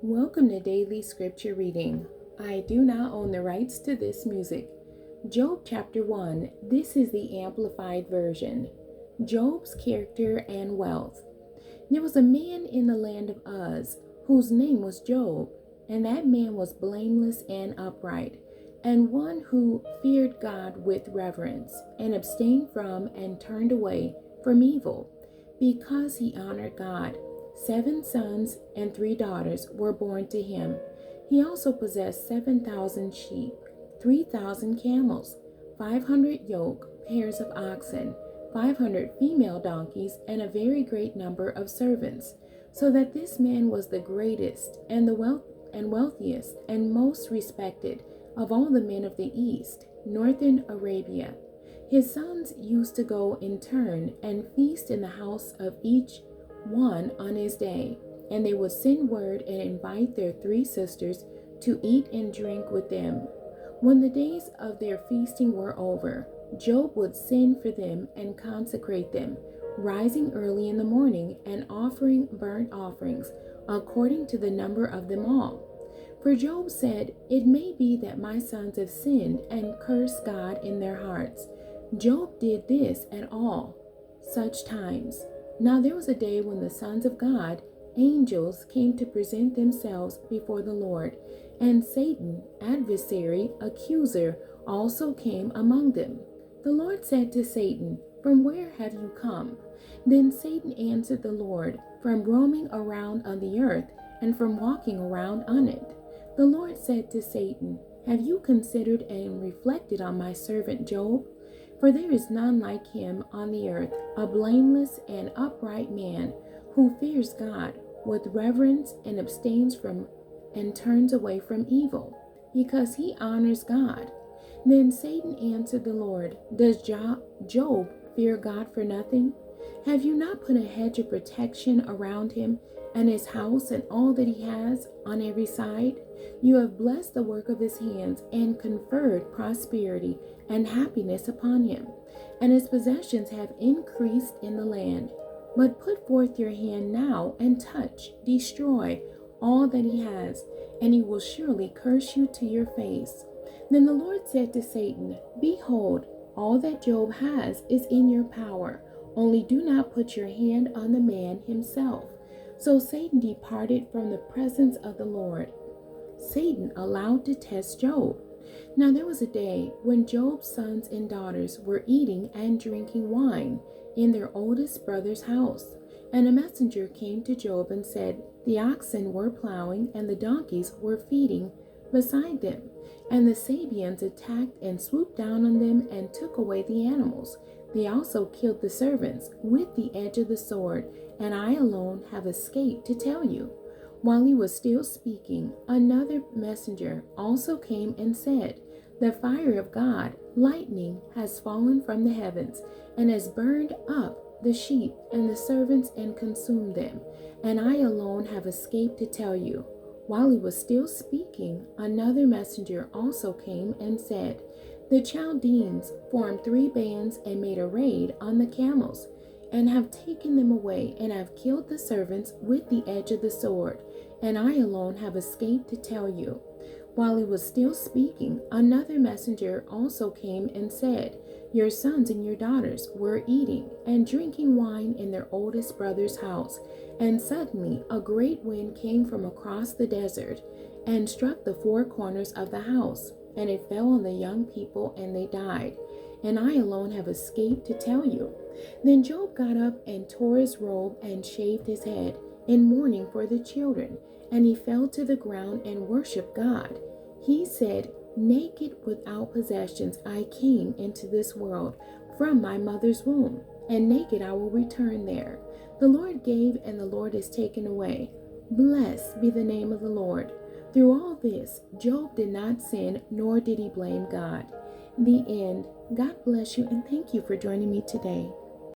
Welcome to Daily Scripture Reading. I do not own the rights to this music. Job chapter 1. This is the Amplified Version. Job's character and wealth. There was a man in the land of Uz whose name was Job, and that man was blameless and upright, and one who feared God with reverence, and abstained from and turned away from evil, because he honored God. 7 sons and 3 daughters were born to him. He also possessed 7,000 sheep, 3,000 camels, 500 yoke pairs of oxen, 500 female donkeys, and a very great number of servants, so that this man was the greatest and the wealthiest and most respected of all the men of the east, northern Arabia. His sons used to go in turn and feast in the house of each one on his day, and they would send word and invite their 3 sisters to eat and drink with them. When the days of their feasting were over, Job would send for them and consecrate them, rising early in the morning and offering burnt offerings according to the number of them all. For Job said, "It may be that my sons have sinned and cursed God in their hearts." Job did this at all such times. Now there was a day when the sons of God, angels, came to present themselves before the Lord, and Satan, adversary, accuser, also came among them. The Lord said to Satan, "From where have you come?" Then Satan answered the Lord, "From roaming around on the earth, and from walking around on it." The Lord said to Satan, "Have you considered and reflected on my servant Job? For there is none like him on the earth, a blameless and upright man, who fears God with reverence and abstains from and turns away from evil, because he honors God." Then Satan answered the Lord, "Does Job fear God for nothing? Have you not put a hedge of protection around him and his house and all that he has on every side? You have blessed the work of his hands and conferred prosperity and happiness upon him, and his possessions have increased in the land. But put forth your hand now and touch, destroy all that he has, and he will surely curse you to your face." Then the Lord said to Satan, "Behold, all that Job has is in your power, only do not put your hand on the man himself." So Satan departed from the presence of the Lord. Satan allowed to test Job. Now there was a day when Job's sons and daughters were eating and drinking wine in their oldest brother's house. And a messenger came to Job and said, "The oxen were plowing and the donkeys were feeding beside them, and the Sabeans attacked and swooped down on them and took away the animals. They also killed the servants with the edge of the sword, and I alone have escaped to tell you." While he was still speaking, another messenger also came and said, "The fire of God, lightning, has fallen from the heavens and has burned up the sheep and the servants and consumed them, and I alone have escaped to tell you." While he was still speaking, another messenger also came and said, "The Chaldeans formed 3 bands and made a raid on the camels, and have taken them away, and have killed the servants with the edge of the sword, and I alone have escaped to tell you." While he was still speaking, another messenger also came and said, "Your sons and your daughters were eating and drinking wine in their oldest brother's house, and suddenly a great wind came from across the desert and struck the 4 corners of the house, and it fell on the young people, and they died, and I alone have escaped to tell you." Then Job got up and tore his robe and shaved his head in mourning for the children, and he fell to the ground and worshiped God. He said, "Naked without possessions I came into this world from my mother's womb, and naked I will return there. The Lord gave, and the Lord has taken away. Blessed be the name of the Lord." Through all this, Job did not sin, nor did he blame God. The end. God bless you, and thank you for joining me today.